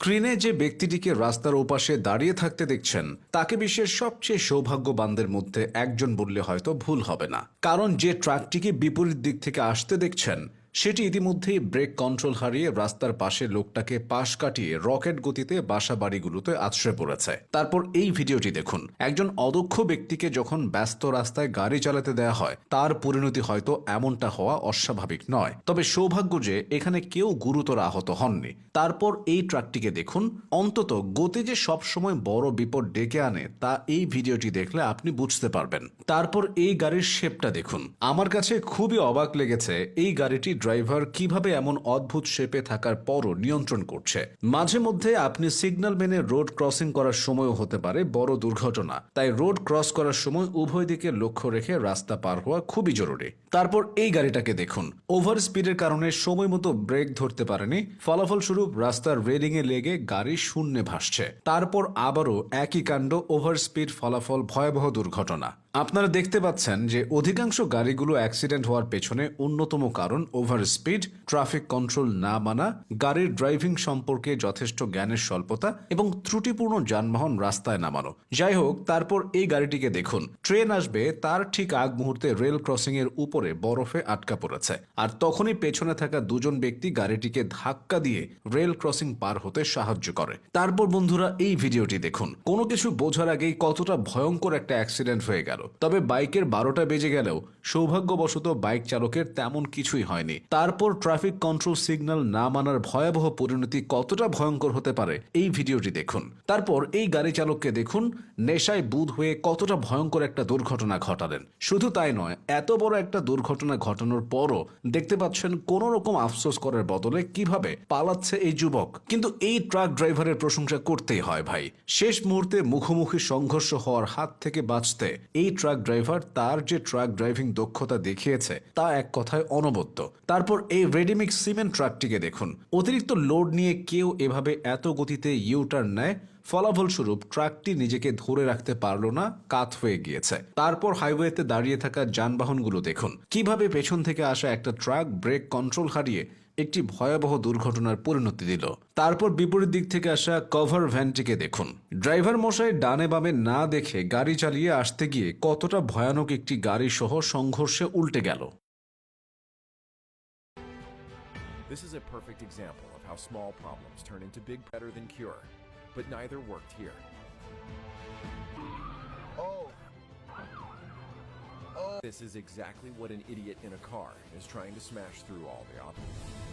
স্ক্রিনে যে ব্যক্তিটিকে রাস্তার ওপাশে দাঁড়িয়ে থাকতে দেখছেন তাকে বিশ্বের সবচেয়ে সৌভাগ্যবানদের মধ্যে একজন বললে হয়তো ভুল হবে না, কারণ যে ট্রাকটিকে বিপরীত দিক থেকে আসতে দেখছেন সেটি ইতিমধ্যেই ব্রেক কন্ট্রোল হারিয়ে রাস্তার পাশে লোকটাকে পাশ কাটিয়ে রকেট গতিতে বাসা বাড়িগুলোতে আছড়ে পড়েছে। তারপর এই ভিডিওটি দেখুন। একজন অদক্ষ ব্যক্তিকে যখন ব্যস্ত রাস্তায় গাড়ি চালাতে দেয়া হয় তার পরিণতি হয়তো এমনটা হওয়া অস্বাভাবিক নয়, তবে সৌভাগ্য যে এখানে কেউ গুরুতর আহত হননি। তারপর এই ট্রাকটিকে দেখুন। অন্তত গতি যে সবসময় বড় বিপদ ডেকে আনে তা এই ভিডিওটি দেখলে আপনি বুঝতে পারবেন। তারপর এই গাড়ির শেপটা দেখুন। আমার কাছে খুবই অবাক লেগেছে এই গাড়িটি ড্রাইভার কিভাবে এমন অদ্ভুত শেপে থাকার পরও নিয়ন্ত্রণ করছে। মাঝে মধ্যে আপনি সিগন্যাল মেনে রোড ক্রসিং করার সময়ও হতে পারে বড় দুর্ঘটনা, তাই রোড ক্রস করার সময় উভয় দিকে লক্ষ্য রেখে রাস্তা পার হওয়া খুবই জরুরি। তারপর এই গাড়িটাকে দেখুন। ওভার স্পিডের কারণে সময় মতো ব্রেক ধরতে পারেনি, ফলাফলস্বরূপ রাস্তার রেলিংয়ে লেগে গাড়ি শূন্যে ভাসছে। তারপর আবারও একই কাণ্ড, ওভার স্পিড, ফলাফল ভয়াবহ দুর্ঘটনা। আপনারা দেখতে পাচ্ছেন যে অধিকাংশ গাড়িগুলো অ্যাক্সিডেন্ট হওয়ার পেছনে অন্যতম কারণ ওভার স্পিড, ট্রাফিক কন্ট্রোল না মানা, গাড়ির ড্রাইভিং সম্পর্কে যথেষ্ট জ্ঞানের স্বল্পতা এবং ত্রুটিপূর্ণ যানবাহন রাস্তায় নামানো। যাই হোক, তারপর এই গাড়িটিকে দেখুন। ট্রেন আসবে তার ঠিক আগ মুহূর্তে রেল ক্রসিং এর উপরে বরফে আটকা পড়েছে, আর তখনই পেছনে থাকা দুজন ব্যক্তি গাড়িটিকে ধাক্কা দিয়ে রেল ক্রসিং পার হতে সাহায্য করে। তারপর বন্ধুরা এই ভিডিওটি দেখুন। কোনো কিছু বোঝার আগেই কতটা ভয়ঙ্কর একটা অ্যাক্সিডেন্ট হয়ে গেল। তবে বাইকের 12টা বেজে গেলেও সৌভাগ্যবশত বাইক চালকের তেমন কিছুই হয়নি। তারপর ট্রাফিক কন্ট্রোল সিগন্যাল না মানার ভয়াবহ পরিণতি কতটা ভয়ঙ্কর হতে পারে এই ভিডিওটি দেখুন। তারপর এই গাড়ি চালককে দেখুন, নেশায় বুঁদ হয়ে কতটা ভয়ঙ্কর একটা দুর্ঘটনা ঘটালেন। শুধু তাই নয়, এত বড় একটা দুর্ঘটনা ঘটানোর পরও দেখতে পাচ্ছেন কোন রকম আফসোস করার বদলে কিভাবে পালাচ্ছে এই যুবক। কিন্তু এই ট্রাক ড্রাইভারের প্রশংসা করতেই হয় ভাই। শেষ মুহূর্তে মুখোমুখি সংঘর্ষ হওয়ার হাত থেকে বাঁচতে এই ট্রাক ড্রাইভার তার যে ট্রাক ড্রাইভিং দক্ষতা দেখিয়েছে তা এক কথায় অনবদ্য। তারপর এই রেডিমিক্স সিমেন্ট ট্রাকটিকে দেখুন। অতিরিক্ত লোড নিয়ে কেউ এভাবে এত গতিতে ইউটার্ন নেয়, ফলাফলস্বরূপ ট্রাকটি নিজেকে ধরে রাখতে পারল না, কাত হয়ে গিয়েছে। তারপর হাইওয়েতে দাঁড়িয়ে থাকা যানবাহনগুলো দেখুন কিভাবে পেছন থেকে আসা একটা ট্রাক ব্রেক কন্ট্রোল হারিয়ে একটি ভয়াবহ দুর্ঘটনার পরিণতি দিল। তারপর বিপরীত দিক থেকে আসা কভার ভ্যানটিকে দেখুন। ড্রাইভার মশাই ডানে বামে না দেখে গাড়ি চালিয়ে আসতে গিয়ে কতটা ভয়ানক একটি গাড়ি সহ সংঘর্ষে উল্টে গেল। This is a perfect example of how small problems turn into big better than cure, but neither worked here. This is exactly what an idiot in a car is trying to smash through all the obstacles.